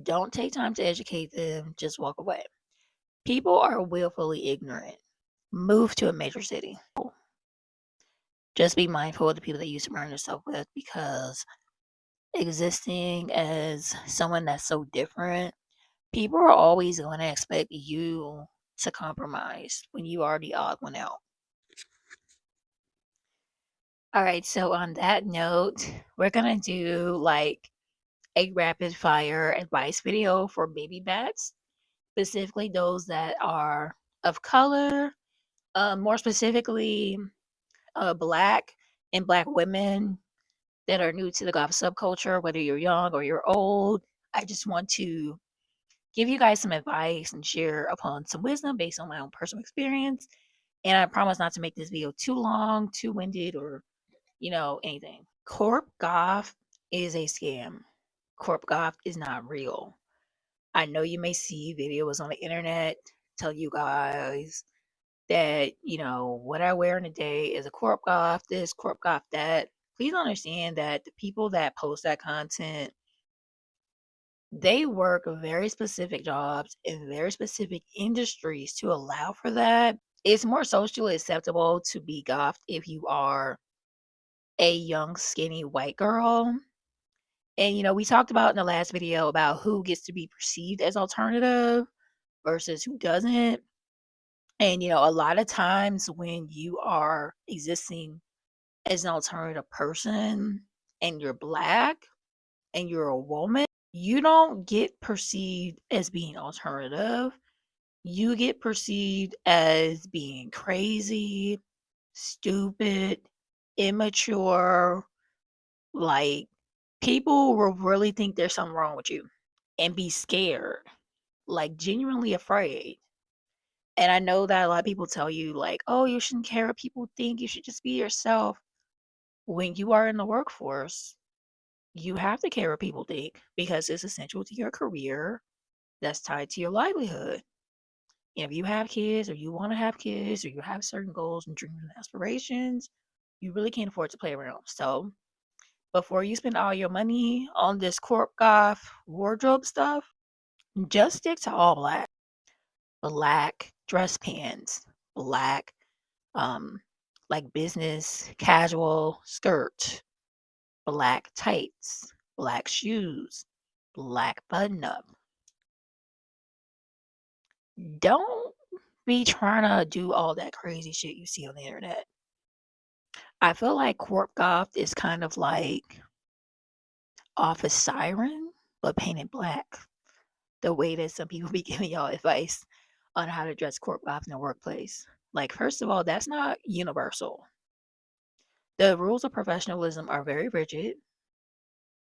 Don't take time to educate them, just walk away. People are willfully ignorant. Move to a major city. Just be mindful of the people that you surround yourself with, because existing as someone that's so different, people are always going to expect you to compromise when you are the odd one out. All right, so on that note, we're going to do like a rapid fire advice video for baby bats, specifically those that are of color, more specifically, black and black women that are new to the goth subculture, whether you're young or you're old. I just want to give you guys some advice and share upon some wisdom based on my own personal experience. And I promise not to make this video too long, too winded, or anything. Corp Goth is a scam. Corp Goth is not real. I know you may see videos on the internet tell you guys that, what I wear in a day is a Corp Goth, this, Corp Goth, that. Please understand that the people that post that content, they work very specific jobs in very specific industries to allow for that. It's more socially acceptable to be goth if you are a young, skinny white girl. And, we talked about in the last video about who gets to be perceived as alternative versus who doesn't. And, a lot of times when you are existing as an alternative person and you're black and you're a woman, you don't get perceived as being alternative. You get perceived as being crazy, stupid, immature. Like, people will really think there's something wrong with you and be scared, like genuinely afraid. And I know that a lot of people tell you, like, oh, you shouldn't care what people think, you should just be yourself. When you are in the workforce, you have to care what people think because it's essential to your career, that's tied to your livelihood. And if you have kids or you want to have kids or you have certain goals and dreams and aspirations, you really can't afford to play around. So before you spend all your money on this corp goth wardrobe stuff, just stick to all black. Black dress pants, black like business casual skirt, black tights, black shoes, black button up. Don't be trying to do all that crazy shit you see on the internet. I feel like corp goth is kind of like Office Siren, but painted black. The way that some people be giving y'all advice on how to dress corp goth in the workplace. Like, first of all, that's not universal. The rules of professionalism are very rigid.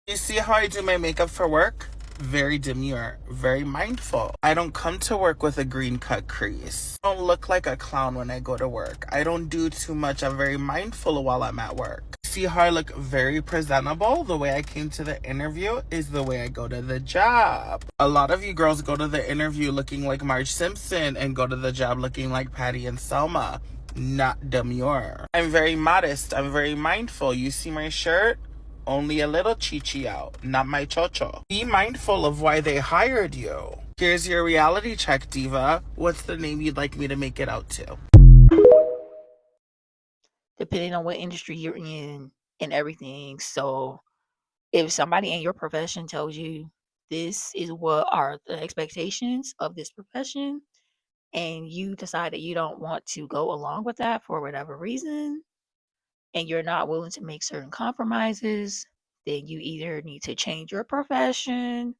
You see how I do my makeup for work? Very demure, very mindful. I don't come to work with a green cut crease. I don't look like a clown when I go to work. I don't do too much. I'm very mindful while I'm at work. See how I look very presentable? The way I came to the interview is the way I go to the job. A lot of you girls go to the interview looking like Marge Simpson and go to the job looking like Patty and Selma. Not demure. I'm very modest. I'm very mindful. You see my shirt? Only a little chichi out, not my chocho. Be mindful of why they hired you. Here's your reality check, diva. What's the name you'd like me to make it out to? Depending on what industry you're in and everything. So if somebody in your profession tells you this is what are the expectations of this profession, and you decide that you don't want to go along with that for whatever reason, and you're not willing to make certain compromises, then you either need to change your profession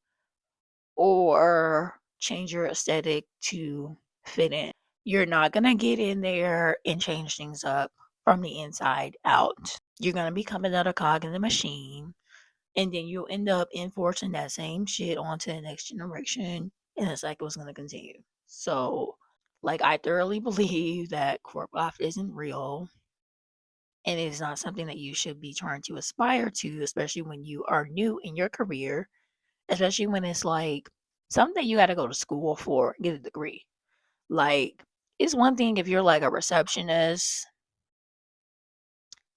or change your aesthetic to fit in. You're not going to get in there and change things up from the inside out. You're going to become another cog in the machine, and then you'll end up enforcing that same shit onto the next generation, and the cycle is going to continue. So, like, I thoroughly believe that corp off isn't real, and it is not something that you should be trying to aspire to, especially when you are new in your career, especially when it's like something you got to go to school for and get a degree. Like, it's one thing if you're like a receptionist,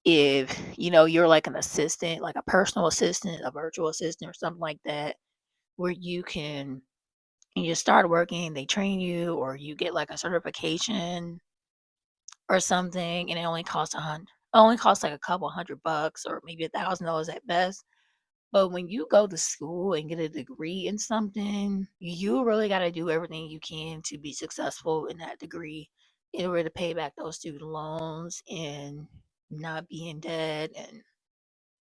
if you're like an assistant, like a personal assistant, a virtual assistant, or something like that. where you just start working, they train you, or you get like a certification or something, and it only costs like a couple $100 or maybe $1,000 at best. But when you go to school and get a degree in something, you really got to do everything you can to be successful in that degree in order to pay back those student loans and not be in debt and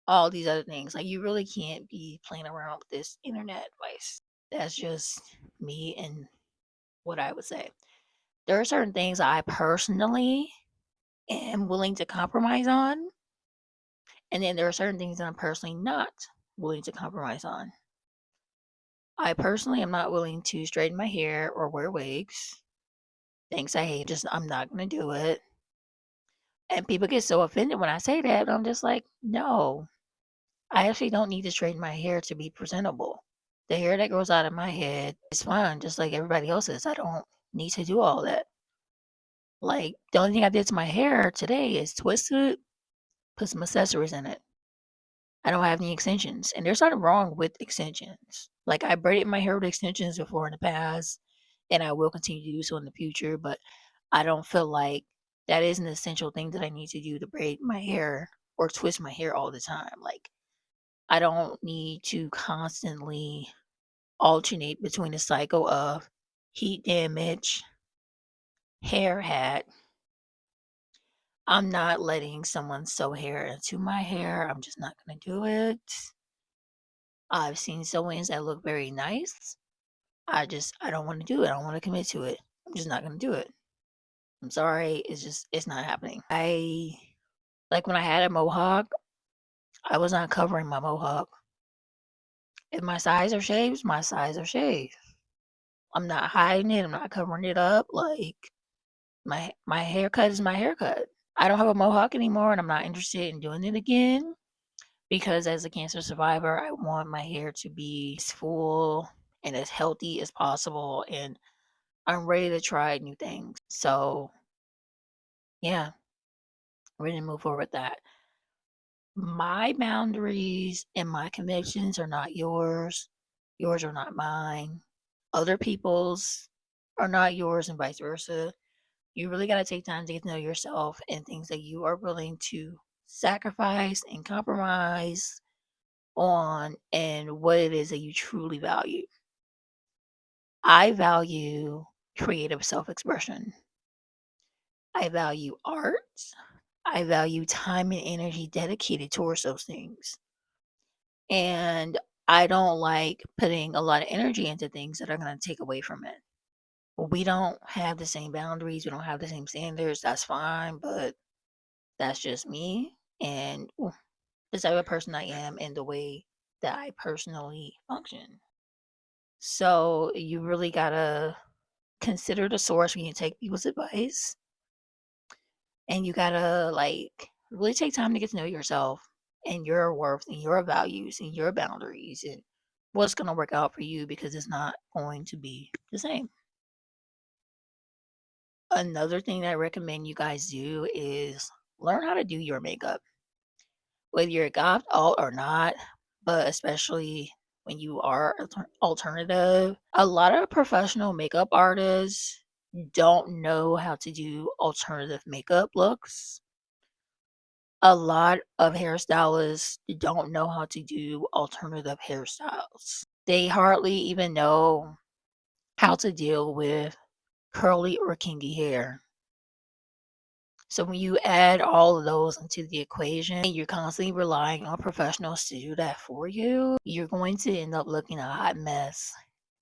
all these other things. Like, you really can't be playing around with this internet advice. That's just me and what I would say. There are certain things I personally am willing to compromise on, and then there are certain things that I'm personally not willing to compromise on. I personally am not willing to straighten my hair or wear wigs. Things I hate, just I'm not gonna do it. And people get so offended when I say that. I'm just like, no, I actually don't need to straighten my hair to be presentable. The hair that grows out of my head is fine, just like everybody else's. I don't need to do all that. Like, the only thing I did to my hair today is twist it, put some accessories in it. I don't have any extensions, and there's nothing wrong with extensions. Like, I braided my hair with extensions before in the past, and I will continue to do so in the future, but I don't feel like that is an essential thing that I need to do to braid my hair or twist my hair all the time. Like, I don't need to constantly alternate between the cycle of heat damage, hair hat. I'm not letting someone sew hair into my hair. I'm just not going to do it. I've seen sew-ins that look very nice. I don't want to do it. I don't want to commit to it. I'm just not going to do it. I'm sorry. It's not happening. Like when I had a mohawk, I was not covering my mohawk. If my sides are shaved, my sides are shaved. I'm not hiding it. I'm not covering it up. Like, my haircut is my haircut. I don't have a mohawk anymore, and I'm not interested in doing it again because as a cancer survivor, I want my hair to be as full and as healthy as possible, and I'm ready to try new things. So, yeah, ready to move forward with that. My boundaries and my convictions are not yours. Yours are not mine. Other people's are not yours, and vice versa. You really got to take time to get to know yourself and things that you are willing to sacrifice and compromise on, and what it is that you truly value. I value creative self expression. I value art. I value time and energy dedicated towards those things. And I don't like putting a lot of energy into things that are going to take away from it. We don't have the same boundaries. We don't have the same standards. That's fine, but that's just me and the type of person I am and the way that I personally function. So you really gotta consider the source when you take people's advice, and you gotta like really take time to get to know yourself and your worth and your values and your boundaries and what's gonna work out for you, because it's not going to be the same. Another thing that I recommend you guys do is learn how to do your makeup, whether you're goth, alt, or not, but especially when you are alternative. A lot of professional makeup artists don't know how to do alternative makeup looks. A lot of hairstylists don't know how to do alternative hairstyles. They hardly even know how to deal with curly or kinky hair. So when you add all of those into the equation and you're constantly relying on professionals to do that for you, you're going to end up looking a hot mess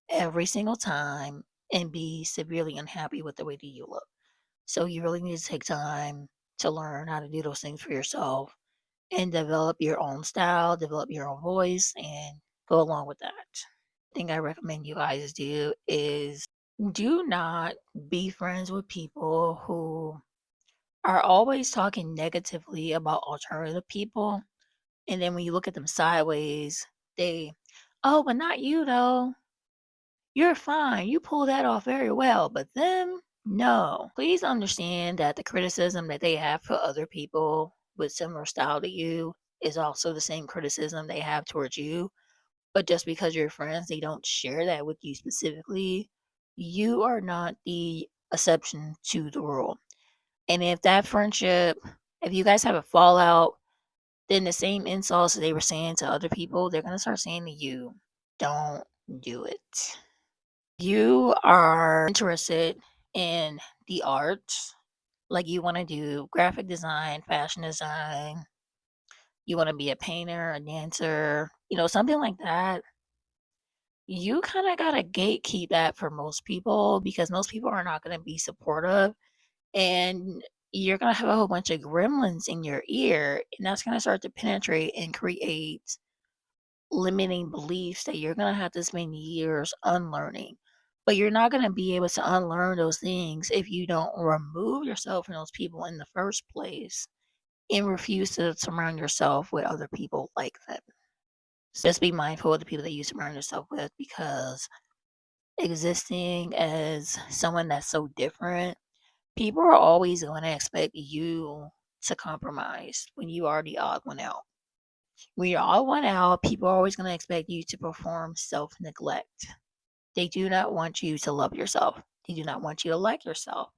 every single time and be severely unhappy with the way that you look. So you really need to take time to learn how to do those things for yourself and develop your own style, develop your own voice, and go along with that. Thing I recommend you guys do is do not be friends with people who are always talking negatively about alternative people. And then when you look at them sideways, they, oh, but not you though. You're fine. You pull that off very well. But them, no. Please understand that the criticism that they have for other people with similar style to you is also the same criticism they have towards you. But just because you're friends, they don't share that with you specifically. You are not the exception to the rule. And if that friendship, if you guys have a fallout, then the same insults that they were saying to other people, they're gonna start saying to you. Don't do it. You are interested in the arts, like you want to do graphic design, fashion design, you want to be a painter, a dancer, something like that. You kind of got to gatekeep that for most people because most people are not going to be supportive, and you're going to have a whole bunch of gremlins in your ear, and that's going to start to penetrate and create limiting beliefs that you're going to have to spend years unlearning. But you're not going to be able to unlearn those things if you don't remove yourself from those people in the first place and refuse to surround yourself with other people like them. So just be mindful of the people that you surround yourself with, because existing as someone that's so different, people are always going to expect you to compromise when you are the odd one out. When you're odd one out, people are always going to expect you to perform self neglect. They do not want you to love yourself. They do not want you to like yourself.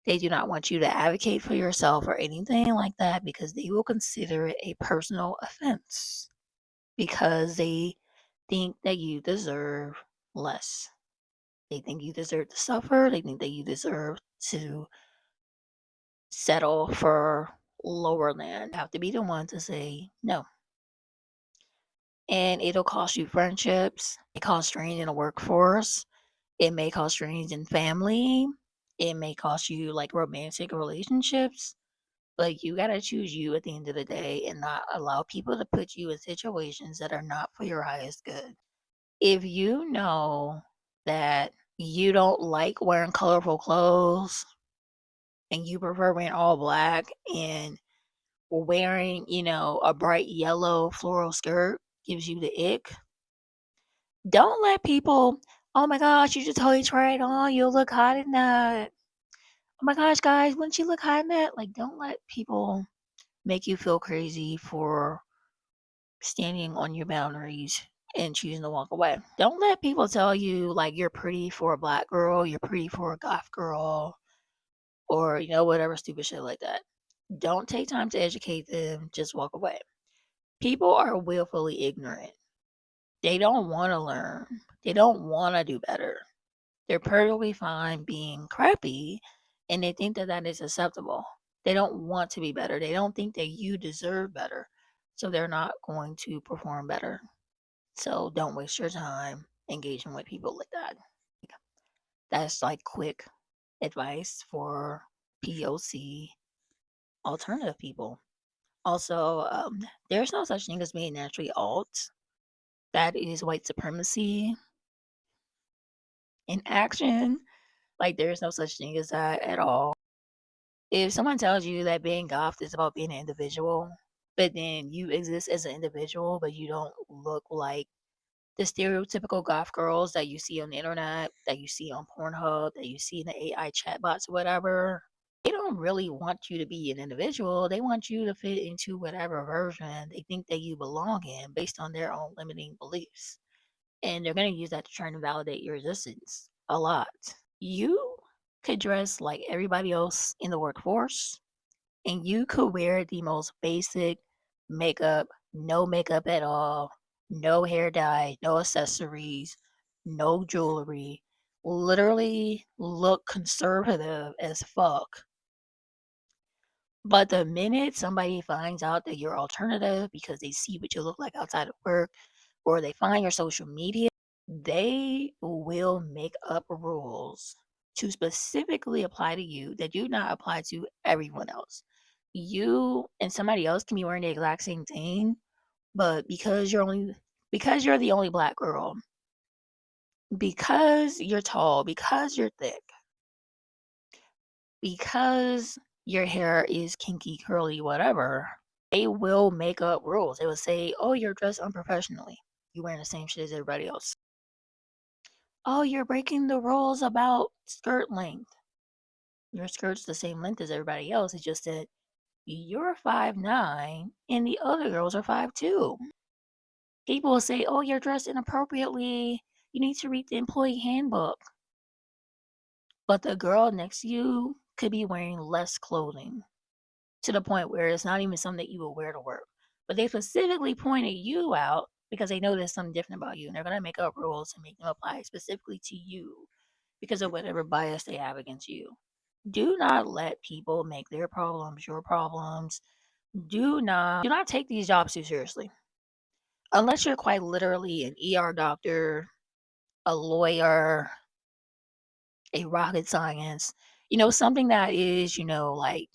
They do not want you to advocate for yourself or anything like that, because they will consider it a personal offense because they think that you deserve less. They think you deserve to suffer. They think that you deserve to settle for lower than. You have to be the one to say no. And it'll cost you friendships. It costs strain in the workforce. It may cause strains in family. It may cost you like romantic relationships. But you gotta choose you at the end of the day and not allow people to put you in situations that are not for your highest good. If you know that you don't like wearing colorful clothes and you prefer wearing all black, and wearing, a bright yellow floral skirt gives you the ick, don't let people, oh my gosh, you should totally try it on. You'll look hot in that. Oh my gosh, guys, wouldn't you look hot in that? Like, don't let people make you feel crazy for standing on your boundaries and choosing to walk away. Don't let people tell you like you're pretty for a black girl, you're pretty for a goth girl, or whatever stupid shit like that. Don't take time to educate them, just walk away. People are willfully ignorant. They don't want to learn. They don't want to do better. They're perfectly fine being crappy, and they think that that is acceptable. They don't want to be better. They don't think that you deserve better. So they're not going to perform better. So don't waste your time engaging with people like that. That's like quick advice for POC alternative people. Also, there's no such thing as being naturally alt. That is white supremacy in action. Like, there's no such thing as that at all. If someone tells you that being goth is about being an individual, but then you exist as an individual, but you don't look like the stereotypical goth girls that you see on the internet, that you see on Pornhub, that you see in the AI chatbots or whatever, they don't really want you to be an individual. They want you to fit into whatever version they think that you belong in based on their own limiting beliefs. And they're going to use that to try and validate your existence a lot. You could dress like everybody else in the workforce, and you could wear the most basic makeup, no makeup at all, no hair dye, no accessories, no jewelry, literally look conservative as fuck. But the minute somebody finds out that you're alternative because they see what you look like outside of work, or they find your social media, they will make up rules to specifically apply to you that do not apply to everyone else. You and somebody else can be wearing the exact same thing, but because you're the only black girl, because you're tall, because you're thick, because your hair is kinky, curly, whatever, they will make up rules. They will say, "Oh, you're dressed unprofessionally. You're wearing the same shit as everybody else. Oh, you're breaking the rules about skirt length. Your skirt's the same length as everybody else. It's just that you're 5'9" and the other girls are 5'2". People will say, "Oh, you're dressed inappropriately. You need to read the employee handbook." But the girl next to you could be wearing less clothing to the point where it's not even something that you will wear to work. But they specifically pointed you out because they know there's something different about you, and they're gonna make up rules and make them apply specifically to you because of whatever bias they have against you. Do not let people make their problems your problems. Do not take these jobs too seriously. Unless you're quite literally an ER doctor, a lawyer, a rocket science, something that is, like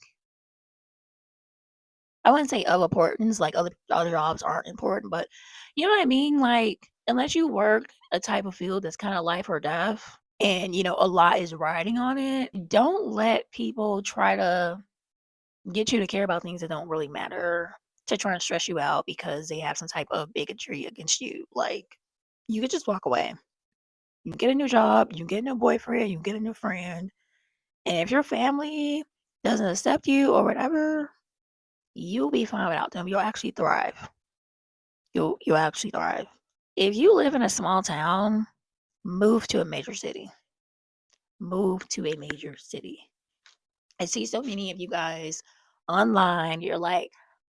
I wouldn't say of importance, like other jobs aren't important, but you know what I mean? Like, unless you work a type of field that's kind of life or death and, a lot is riding on it, don't let people try to get you to care about things that don't really matter to try and stress you out because they have some type of bigotry against you. Like, you could just walk away. You can get a new job, you can get a new boyfriend, you can get a new friend. And if your family doesn't accept you or whatever, you'll be fine without them. You'll actually thrive. You'll actually thrive. If you live in a small town, move to a major city. Move to a major city. I see so many of you guys online. You're like,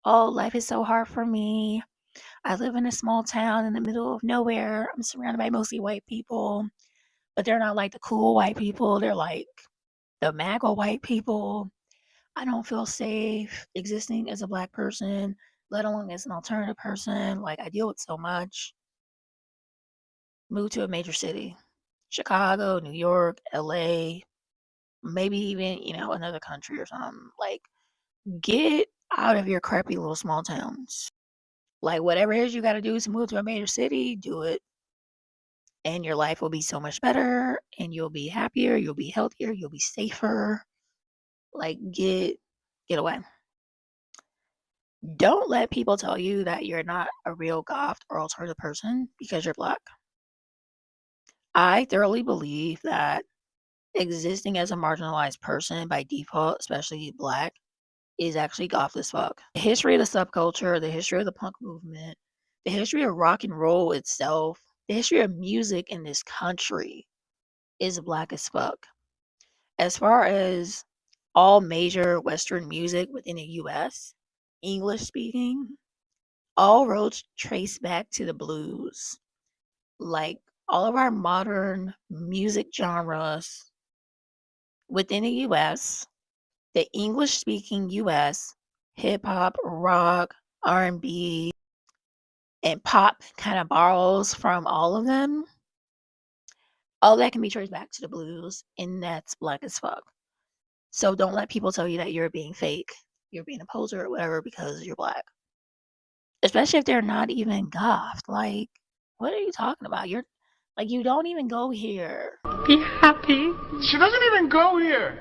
oh, life is so hard for me. I live in a small town in the middle of nowhere. I'm surrounded by mostly white people, but they're not like the cool white people. They're like the MAGA white people. I don't feel safe existing as a black person, let alone as an alternative person. Like, I deal with so much. Move to a major city. Chicago, New York, LA, maybe even, another country or something. Like, get out of your crappy little small towns. Like, whatever it is you gotta do to move to a major city, do it. And your life will be so much better and you'll be happier, you'll be healthier, you'll be safer. Like, get away. Don't let people tell you that you're not a real goth or alternative person because you're black. I thoroughly believe that existing as a marginalized person by default, especially black, is actually goth as fuck. The history of the subculture, the history of the punk movement, the history of rock and roll itself, the history of music in this country is black as fuck. As far as all major Western music within the US, English speaking, all roads trace back to the blues. Like, all of our modern music genres within the US, the English speaking US, hip hop, rock, R&B, and pop kind of borrows from all of them. All that can be traced back to the blues, and that's black as fuck. So don't let people tell you that you're being fake, you're being a poser or whatever because you're black. Especially if they're not even goth. Like, what are you talking about? You're like, you don't even go here. Be happy. She doesn't even go here.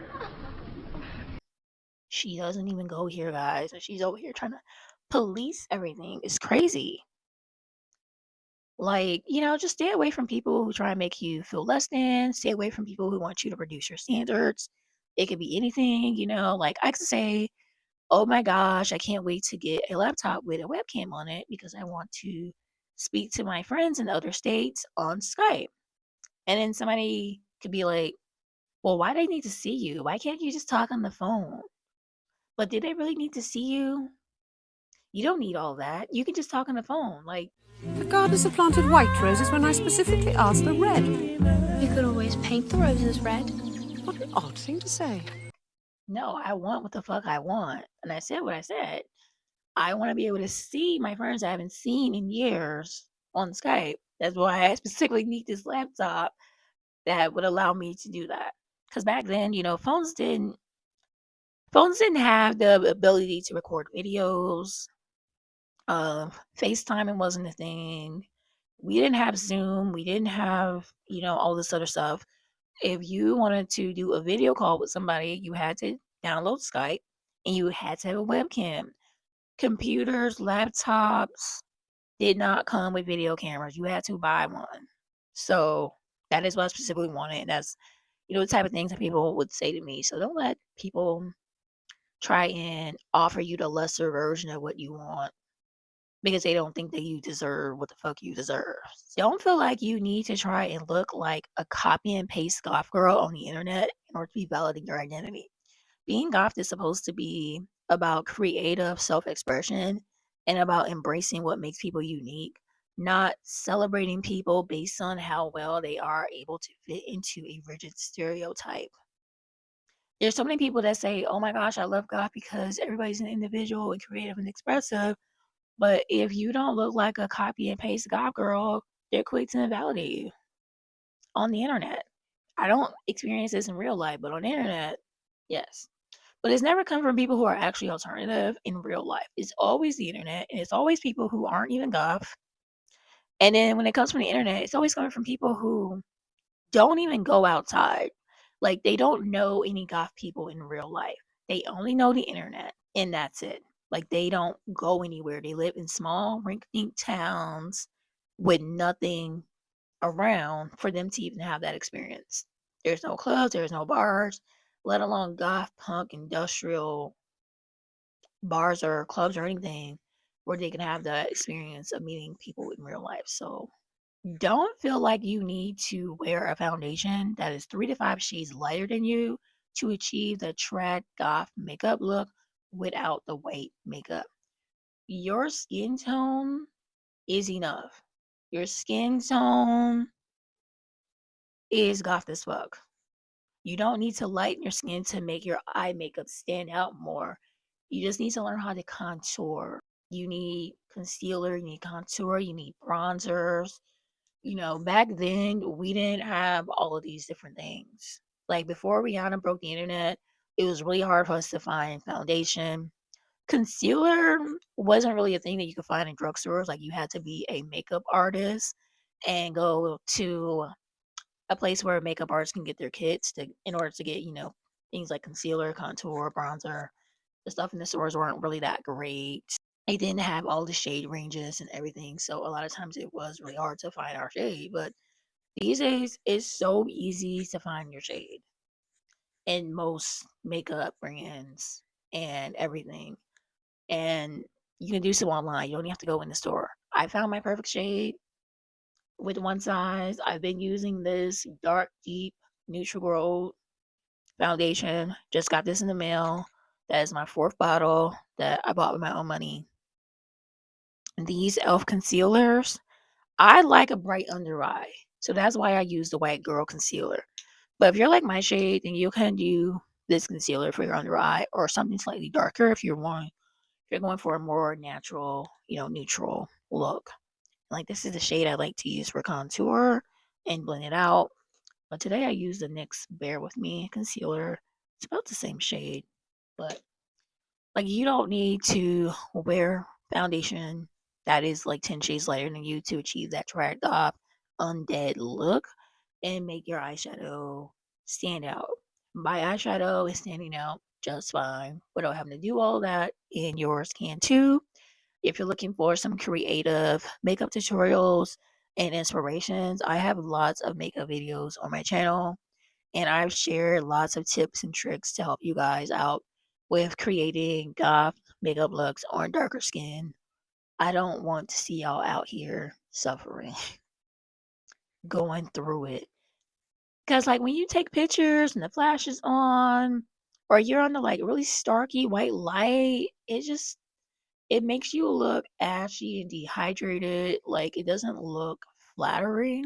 She doesn't even go here, guys. And she's over here trying to police everything. It's crazy. Like, just stay away from people who try and make you feel less than. Stay away from people who want you to reduce your standards. It could be anything, like I could say, oh my gosh, I can't wait to get a laptop with a webcam on it because I want to speak to my friends in other states on Skype. And then somebody could be like, well, why do they need to see you? Why can't you just talk on the phone? But do they really need to see you? You don't need all that. You can just talk on the phone. Like, The gardeners have planted white roses when I specifically asked for red. You could always paint the roses red. What an odd thing to say. no, I want what the fuck I want. And I said what I said. I want to be able to see my friends I haven't seen in years on Skype. That's why I specifically need this laptop that would allow me to do that. Because back then, phones didn't have the ability to record videos. FaceTiming wasn't a thing. We didn't have Zoom. We didn't have, all this other stuff. If you wanted to do a video call with somebody, you had to download Skype and you had to have a webcam. Computers, laptops did not come with video cameras. You had to buy one. So that is what I specifically wanted. And that's, the type of things that people would say to me. So don't let people try and offer you the lesser version of what you want. because they don't think that you deserve what the fuck you deserve. Don't feel like you need to try and look like a copy and paste goth girl on the internet in order to be valid in your identity. Being goth is supposed to be about creative self expression and about embracing what makes people unique, not celebrating people based on how well they are able to fit into a rigid stereotype. There's so many people that say, oh my gosh, I love goth because everybody's an individual and creative and expressive. But if you don't look like a copy and paste goth girl, they're quick to invalidate you on the internet. I don't experience this in real life, but on the internet, yes. But it's never come from people who are actually alternative in real life. It's always the internet, and it's always people who aren't even goth. And then when it comes from the internet, it's always coming from people who don't even go outside. Like they don't know any goth people in real life. They only know the internet, and that's it. Like they don't go anywhere. They live in small, rink-dink towns with nothing around for them to even have that experience. There's no clubs, there's no bars, let alone goth, punk, industrial bars or clubs or anything where they can have the experience of meeting people in real life. So don't feel like you need to wear a foundation that is 3 to 5 shades lighter than you to achieve the trad goth makeup look without the white makeup. Your skin tone is enough. Your skin tone is goth as fuck. You don't need to lighten your skin to make your eye makeup stand out more. You just need to learn how to contour. You need concealer, you need contour, you need bronzers. You know, back then we didn't have all of these different things. Like before Rihanna broke the internet, it was really hard for us to find foundation. Concealer wasn't really a thing that you could find in drugstores. Like you had to be a makeup artist and go to a place where makeup artists can get their kits to in order to get, things like concealer, contour, bronzer. The stuff in the stores weren't really that great. They didn't have all the shade ranges and everything. So a lot of times it was really hard to find our shade. But these days it's so easy to find your shade in most makeup brands and everything. And you can do so online. You don't even have to go in the store. I found my perfect shade with one size. I've been using this dark, deep, neutral gold foundation. Just got this in the mail. That is my fourth bottle that I bought with my own money. These e.l.f. concealers, I like a bright under eye. So that's why I use the white girl concealer. But if you're like my shade, then you can do this concealer for your under eye or something slightly darker if you're going for a more natural, neutral look. Like this is the shade I like to use for contour and blend it out. But today I used the NYX Bear With Me concealer. It's about the same shade, but like you don't need to wear foundation that is like 10 shades lighter than you to achieve that dragged off undead look and make your eyeshadow stand out. My eyeshadow is standing out just fine without having to do all that, and yours can too. If you're looking for some creative makeup tutorials and inspirations, I have lots of makeup videos on my channel, and I've shared lots of tips and tricks to help you guys out with creating goth makeup looks on darker skin. I don't want to see y'all out here suffering, going through it. Because, like, when you take pictures and the flash is on, or you're on the like really starky white light, it makes you look ashy and dehydrated. Like, it doesn't look flattering.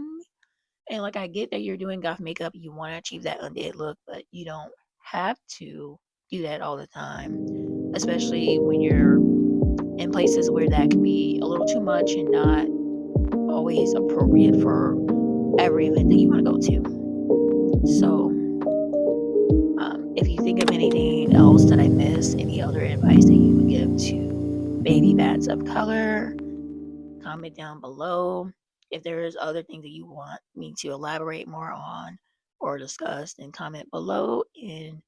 And like I get that you're doing goth makeup, you want to achieve that undead look, but you don't have to do that all the time, especially when you're in places where that can be a little too much and not always appropriate for every event that you want to go to. So, if you think of anything else that I missed, any other advice that you would give to baby bats of color, comment down below. If there's other things that you want me to elaborate more on or discuss, then comment below. And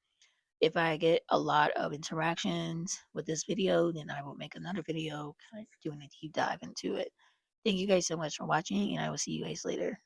if I get a lot of interactions with this video, then I will make another video kind of doing a deep dive into it. Thank you guys so much for watching, and I will see you guys later.